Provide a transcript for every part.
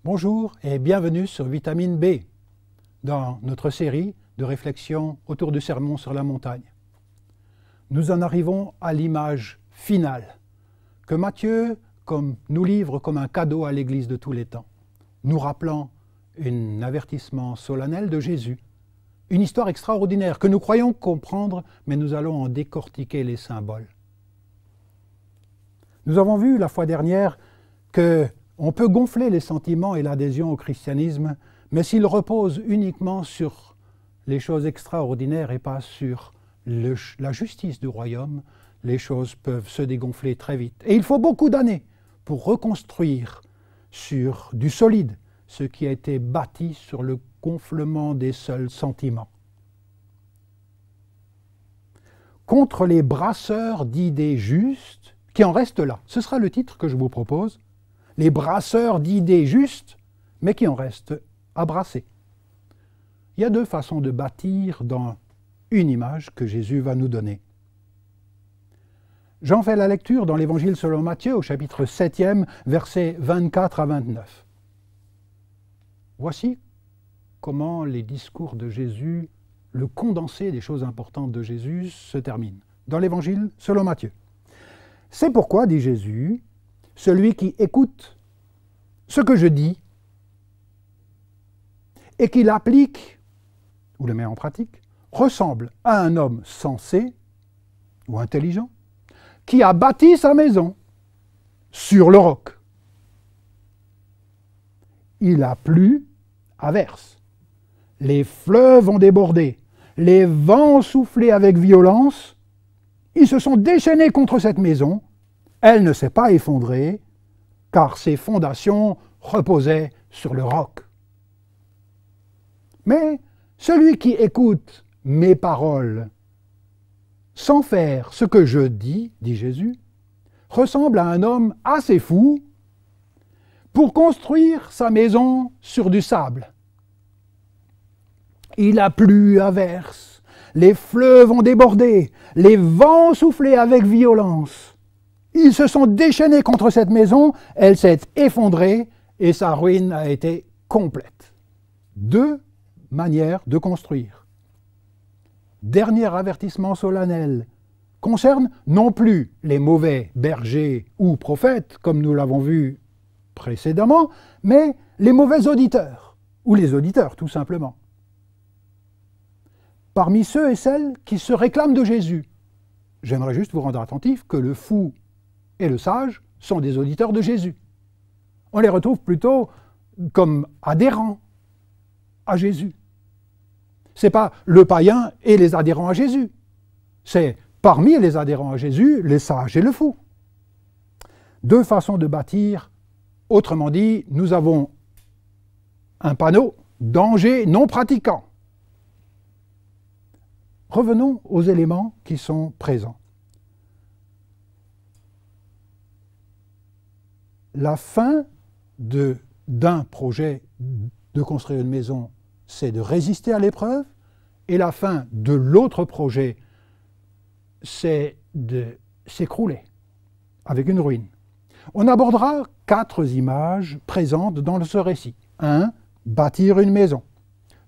Bonjour et bienvenue sur Vitamine B, dans notre série de réflexions autour du sermon sur la montagne. Nous en arrivons à l'image finale, que Matthieu nous livre comme un cadeau à l'Église de tous les temps, nous rappelant un avertissement solennel de Jésus, une histoire extraordinaire que nous croyons comprendre, mais nous allons en décortiquer les symboles. Nous avons vu la fois dernière qu'on peut gonfler les sentiments et l'adhésion au christianisme, mais s'il repose uniquement sur les choses extraordinaires et pas sur la justice du royaume, les choses peuvent se dégonfler très vite. Et il faut beaucoup d'années pour reconstruire sur du solide ce qui a été bâti sur le gonflement des seuls sentiments. Contre les brasseurs d'idées justes, qui en restent là, ce sera le titre que je vous propose, les brasseurs d'idées justes, mais qui en restent à brasser. Il y a deux façons de bâtir dans une image que Jésus va nous donner. J'en fais la lecture dans l'Évangile selon Matthieu, au chapitre 7e, versets 24 à 29. Voici comment les discours de Jésus, le condensé des choses importantes de Jésus, se terminent. Dans l'Évangile selon Matthieu. C'est pourquoi, dit Jésus, celui qui écoute ce que je dis et qui l'applique ou le met en pratique ressemble à un homme sensé ou intelligent qui a bâti sa maison sur le roc. Il a plu à verse. Les fleuves ont débordé. Les vents ont soufflé avec violence. Ils se sont déchaînés contre cette maison. Elle ne s'est pas effondrée, car ses fondations reposaient sur le roc. Mais celui qui écoute mes paroles sans faire ce que je dis, dit Jésus, ressemble à un homme assez fou pour construire sa maison sur du sable. Il a plu à verse, les fleuves ont débordé, les vents ont soufflé avec violence. Ils se sont déchaînés contre cette maison, elle s'est effondrée et sa ruine a été complète. Deux manières de construire. Dernier avertissement solennel concerne non plus les mauvais bergers ou prophètes, comme nous l'avons vu précédemment, mais les mauvais auditeurs, ou les auditeurs tout simplement. Parmi ceux et celles qui se réclament de Jésus, j'aimerais juste vous rendre attentif que le fou et le sage sont des auditeurs de Jésus. On les retrouve plutôt comme adhérents à Jésus. Ce n'est pas le païen et les adhérents à Jésus. C'est parmi les adhérents à Jésus, les sages et le fou. Deux façons de bâtir. Autrement dit, nous avons un panneau « Danger non pratiquant ». Revenons aux éléments qui sont présents. La fin d'un projet de construire une maison, c'est de résister à l'épreuve, et la fin de l'autre projet, c'est de s'écrouler avec une ruine. On abordera 4 images présentes dans ce récit. 1. Bâtir une maison.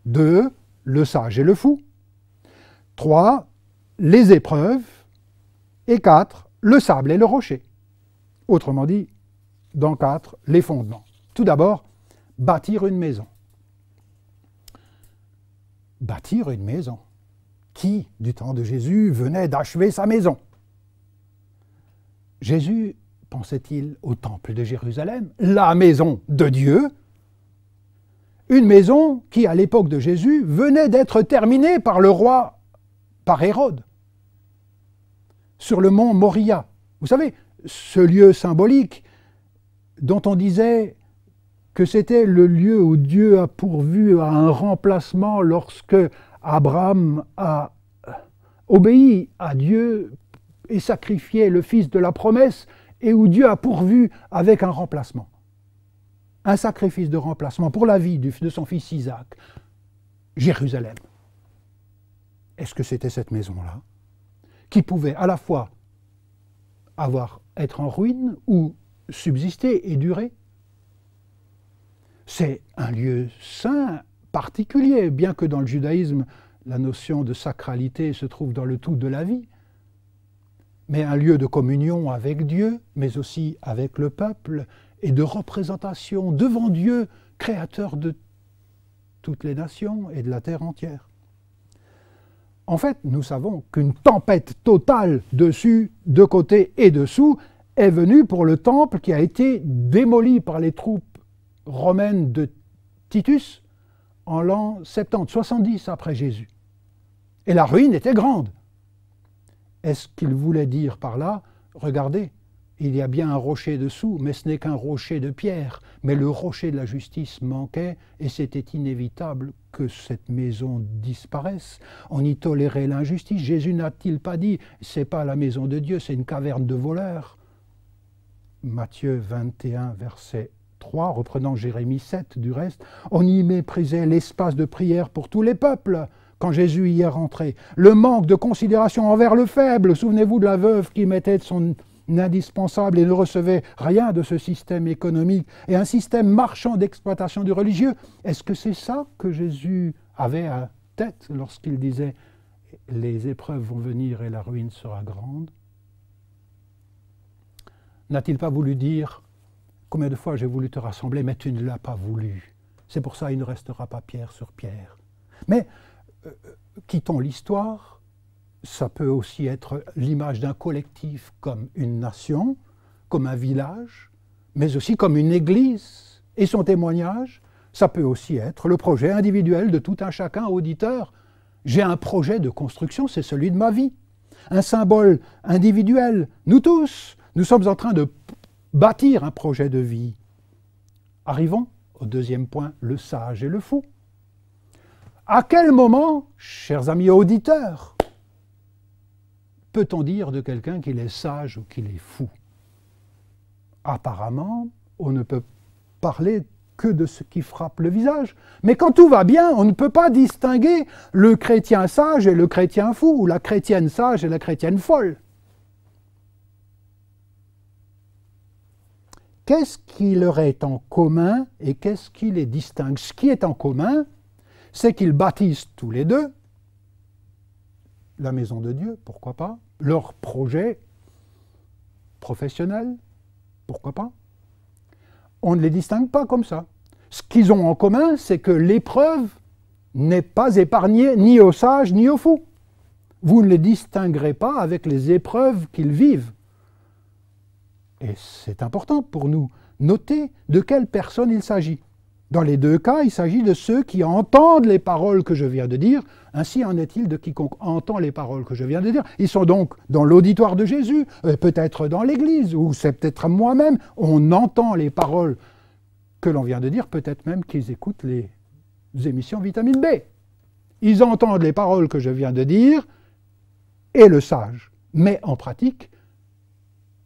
2. Le sage et le fou. 3. Les épreuves. Et 4. Le sable et le rocher. Autrement dit, dans 4, les fondements. Tout d'abord, bâtir une maison. Bâtir une maison. Qui, du temps de Jésus, venait d'achever sa maison? Jésus, pensait-il, au temple de Jérusalem, la maison de Dieu, une maison qui, à l'époque de Jésus, venait d'être terminée par le roi, par Hérode, sur le mont Moria. Vous savez, ce lieu symbolique dont on disait que c'était le lieu où Dieu a pourvu à un remplacement lorsque Abraham a obéi à Dieu et sacrifié le fils de la promesse, et où Dieu a pourvu avec un remplacement. Un sacrifice de remplacement pour la vie de son fils Isaac. Jérusalem. Est-ce que c'était cette maison-là qui pouvait à la fois être en ruine ou subsister et durer? C'est un lieu saint, particulier, bien que dans le judaïsme, la notion de sacralité se trouve dans le tout de la vie. Mais un lieu de communion avec Dieu, mais aussi avec le peuple, et de représentation devant Dieu, créateur de toutes les nations et de la terre entière. En fait, nous savons qu'une tempête totale dessus, de côté et dessous, est venue pour le temple qui a été démoli par les troupes romaines de Titus en l'an 70, 70 après Jésus. Et la ruine était grande. Est-ce qu'il voulait dire par là, regardez, il y a bien un rocher dessous, mais ce n'est qu'un rocher de pierre. Mais le rocher de la justice manquait et c'était inévitable que cette maison disparaisse. On y tolérait l'injustice. Jésus n'a-t-il pas dit, c'est pas la maison de Dieu, c'est une caverne de voleurs? Matthieu 21, verset 3, reprenant Jérémie 7 du reste, on y méprisait l'espace de prière pour tous les peuples. Quand Jésus y est rentré, le manque de considération envers le faible, souvenez-vous de la veuve qui mettait de son indispensable et ne recevait rien de ce système économique et un système marchand d'exploitation du religieux. Est-ce que c'est ça que Jésus avait à tête lorsqu'il disait « les épreuves vont venir et la ruine sera grande » N'a-t-il pas voulu dire « combien de fois j'ai voulu te rassembler, mais tu ne l'as pas voulu. C'est pour ça qu'il ne restera pas pierre sur pierre. » Mais quittons l'histoire. Ça peut aussi être l'image d'un collectif comme une nation, comme un village, mais aussi comme une église. Et son témoignage, ça peut aussi être le projet individuel de tout un chacun auditeur. J'ai un projet de construction, c'est celui de ma vie. Un symbole individuel. Nous tous, nous sommes en train de bâtir un projet de vie. Arrivons au deuxième point, le sage et le fou. À quel moment, chers amis auditeurs, peut-on dire de quelqu'un qu'il est sage ou qu'il est fou? Apparemment, on ne peut parler que de ce qui frappe le visage. Mais quand tout va bien, on ne peut pas distinguer le chrétien sage et le chrétien fou, ou la chrétienne sage et la chrétienne folle. Qu'est-ce qui leur est en commun et qu'est-ce qui les distingue? Ce qui est en commun, c'est qu'ils bâtissent tous les deux la maison de Dieu, pourquoi pas, leur projet professionnel, pourquoi pas. On ne les distingue pas comme ça. Ce qu'ils ont en commun, c'est que l'épreuve n'est pas épargnée ni aux sages ni aux fous. Vous ne les distinguerez pas avec les épreuves qu'ils vivent. Et c'est important pour nous. Notez de quelle personne il s'agit. Dans les deux cas, il s'agit de ceux qui entendent les paroles que je viens de dire. Ainsi en est-il de quiconque entend les paroles que je viens de dire. Ils sont donc dans l'auditoire de Jésus, peut-être dans l'Église, ou c'est peut-être moi-même. On entend les paroles que l'on vient de dire, peut-être même qu'ils écoutent les émissions Vitamine B. Ils entendent les paroles que je viens de dire, et le sage, met en pratique,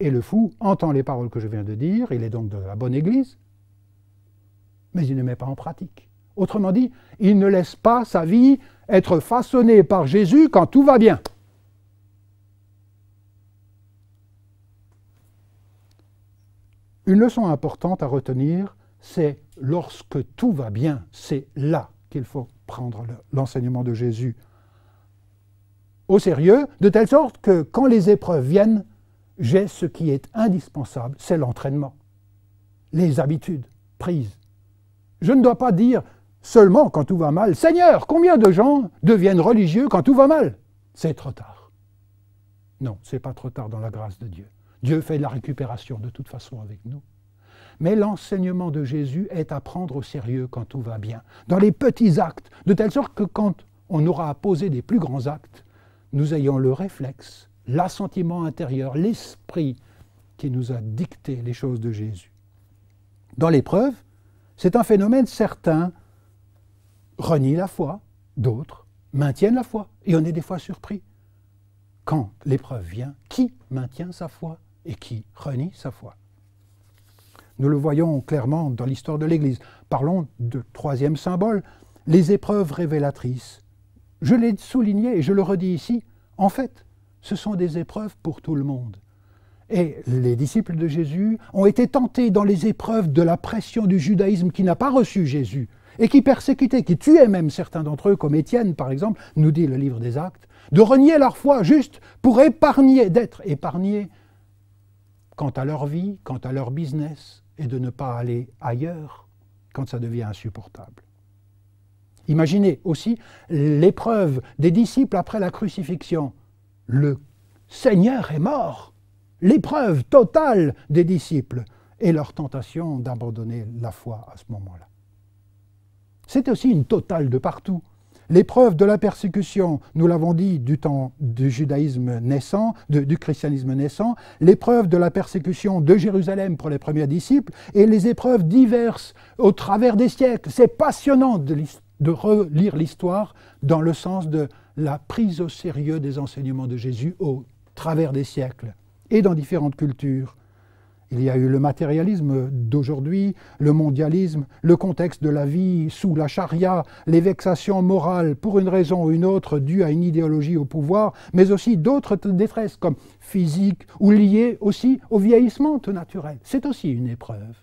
et le fou entend les paroles que je viens de dire, il est donc de la bonne Église, mais il ne met pas en pratique. Autrement dit, il ne laisse pas sa vie être façonnée par Jésus quand tout va bien. Une leçon importante à retenir, c'est lorsque tout va bien, c'est là qu'il faut prendre l'enseignement de Jésus au sérieux, de telle sorte que quand les épreuves viennent, j'ai ce qui est indispensable, c'est l'entraînement, les habitudes prises. Je ne dois pas dire seulement quand tout va mal, « Seigneur, combien de gens deviennent religieux quand tout va mal ?» C'est trop tard. Non, ce n'est pas trop tard dans la grâce de Dieu. Dieu fait de la récupération de toute façon avec nous. Mais l'enseignement de Jésus est à prendre au sérieux quand tout va bien, dans les petits actes, de telle sorte que quand on aura à poser des plus grands actes, nous ayons le réflexe, l'assentiment intérieur, l'esprit qui nous a dicté les choses de Jésus. Dans l'épreuve, c'est un phénomène, certains renient la foi, d'autres maintiennent la foi. Et on est des fois surpris. Quand l'épreuve vient, qui maintient sa foi et qui renie sa foi? Nous le voyons clairement dans l'histoire de l'Église. Parlons de troisième symbole, les épreuves révélatrices. Je l'ai souligné et je le redis ici, en fait, ce sont des épreuves pour tout le monde. Et les disciples de Jésus ont été tentés dans les épreuves de la pression du judaïsme qui n'a pas reçu Jésus et qui persécutait, qui tuait même certains d'entre eux, comme Étienne par exemple, nous dit le livre des Actes, de renier leur foi juste pour épargner, d'être épargnés quant à leur vie, quant à leur business, et de ne pas aller ailleurs quand ça devient insupportable. Imaginez aussi l'épreuve des disciples après la crucifixion. Le Seigneur est mort. L'épreuve totale des disciples et leur tentation d'abandonner la foi à ce moment-là. C'est aussi une totale de partout. L'épreuve de la persécution, nous l'avons dit, du temps du judaïsme naissant, du christianisme naissant, l'épreuve de la persécution de Jérusalem pour les premiers disciples et les épreuves diverses au travers des siècles. C'est passionnant de relire l'histoire dans le sens de la prise au sérieux des enseignements de Jésus au travers des siècles et dans différentes cultures. Il y a eu le matérialisme d'aujourd'hui, le mondialisme, le contexte de la vie sous la charia, les vexations morales pour une raison ou une autre dues à une idéologie au pouvoir, mais aussi d'autres détresses comme physiques ou liées aussi au vieillissement tout naturel. C'est aussi une épreuve.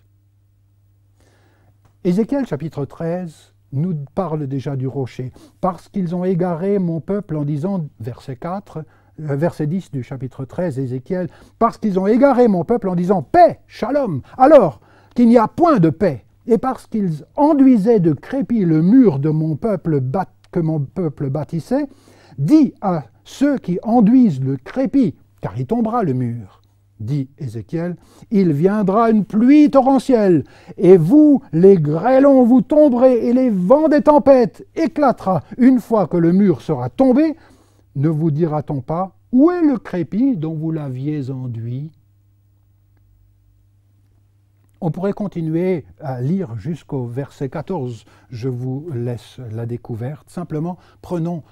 Ézéchiel chapitre 13 nous parle déjà du rocher. « Parce qu'ils ont égaré mon peuple en disant, verset 4, verset 10 du chapitre 13, Ézéchiel, « Parce qu'ils ont égaré mon peuple en disant « paix, shalom », alors qu'il n'y a point de paix, et parce qu'ils enduisaient de crépi le mur de mon peuple que mon peuple bâtissait, dis à ceux qui enduisent le crépi, car il tombera le mur. » Dit Ézéchiel, « Il viendra une pluie torrentielle, et vous, les grêlons, vous tomberez, et les vents des tempêtes éclatera. Une fois que le mur sera tombé, ne vous dira-t-on pas, où est le crépi dont vous l'aviez enduit ?» On pourrait continuer à lire jusqu'au verset 14. Je vous laisse la découverte. Simplement, prenons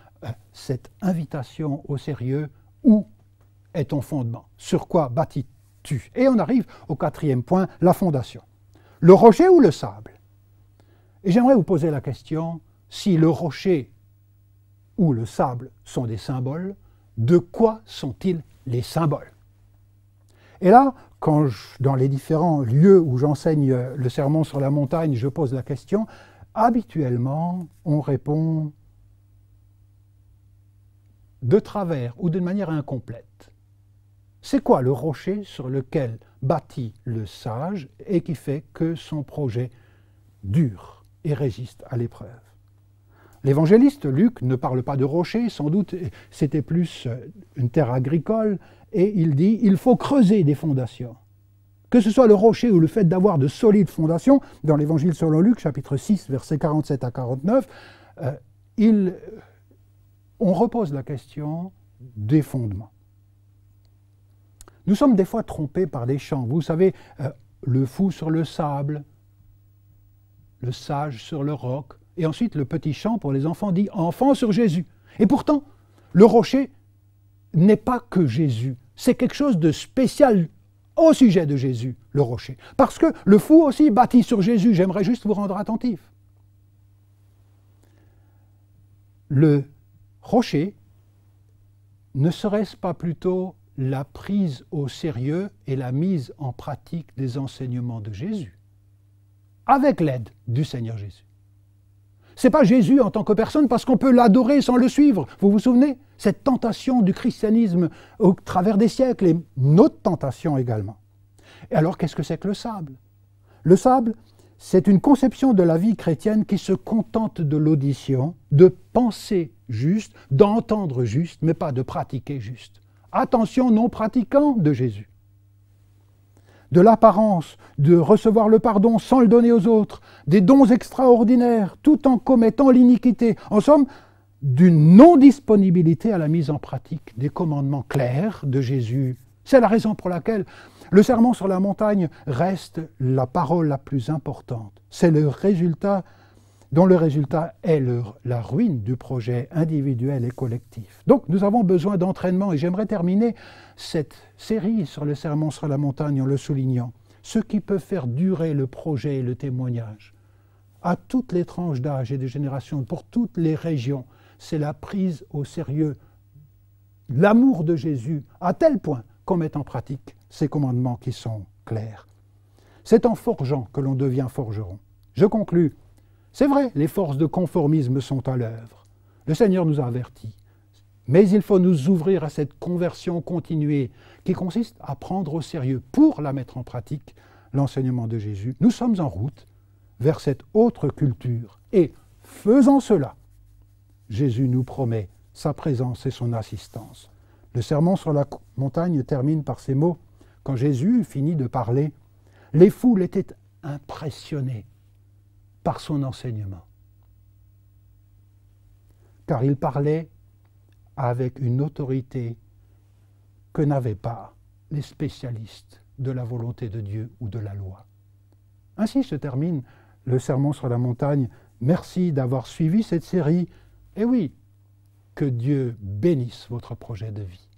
cette invitation au sérieux. Où est ton fondement? Sur quoi bâtis-tu? Et on arrive au quatrième point, la fondation. Le rocher ou le sable? Et j'aimerais vous poser la question, si le rocher ou le sable sont des symboles, de quoi sont-ils les symboles? Et là, dans les différents lieux où j'enseigne le sermon sur la montagne, je pose la question, habituellement, on répond de travers ou d'une manière incomplète. C'est quoi le rocher sur lequel bâtit le sage et qui fait que son projet dure et résiste à l'épreuve? L'évangéliste Luc ne parle pas de rocher, sans doute c'était plus une terre agricole, et il dit il faut creuser des fondations. Que ce soit le rocher ou le fait d'avoir de solides fondations, dans l'évangile selon Luc, chapitre 6, versets 47 à 49, on repose la question des fondements. Nous sommes des fois trompés par des chants. Vous savez, le fou sur le sable, le sage sur le roc, et ensuite le petit chant pour les enfants dit « Enfant sur Jésus ». Et pourtant, le rocher n'est pas que Jésus. C'est quelque chose de spécial au sujet de Jésus, le rocher. Parce que le fou aussi bâtit sur Jésus. J'aimerais juste vous rendre attentif. Le rocher, ne serait-ce pas plutôt la prise au sérieux et la mise en pratique des enseignements de Jésus, avec l'aide du Seigneur Jésus? Ce n'est pas Jésus en tant que personne, parce qu'on peut l'adorer sans le suivre. Vous vous souvenez? Cette tentation du christianisme au travers des siècles et notre tentation également. Et alors, qu'est-ce que c'est que le sable? Le sable, c'est une conception de la vie chrétienne qui se contente de l'audition, de penser juste, d'entendre juste, mais pas de pratiquer juste. Attention, non-pratiquant de Jésus. De l'apparence, de recevoir le pardon sans le donner aux autres, des dons extraordinaires, tout en commettant l'iniquité. En somme, d'une non-disponibilité à la mise en pratique des commandements clairs de Jésus. C'est la raison pour laquelle le sermon sur la montagne reste la parole la plus importante. C'est le résultat dont le résultat est la ruine du projet individuel et collectif. Donc nous avons besoin d'entraînement, et j'aimerais terminer cette série sur le sermon sur la montagne en le soulignant. Ce qui peut faire durer le projet et le témoignage, à toutes les tranches d'âge et de génération, pour toutes les régions, c'est la prise au sérieux, l'amour de Jésus, à tel point qu'on met en pratique ces commandements qui sont clairs. C'est en forgeant que l'on devient forgeron. Je conclus. C'est vrai, les forces de conformisme sont à l'œuvre. Le Seigneur nous a avertis. Mais il faut nous ouvrir à cette conversion continuée qui consiste à prendre au sérieux, pour la mettre en pratique, l'enseignement de Jésus. Nous sommes en route vers cette autre culture. Et faisant cela, Jésus nous promet sa présence et son assistance. Le sermon sur la montagne termine par ces mots. Quand Jésus finit de parler, les foules étaient impressionnées par son enseignement. Car il parlait avec une autorité que n'avaient pas les spécialistes de la volonté de Dieu ou de la loi. Ainsi se termine le sermon sur la montagne. Merci d'avoir suivi cette série. Et oui, que Dieu bénisse votre projet de vie.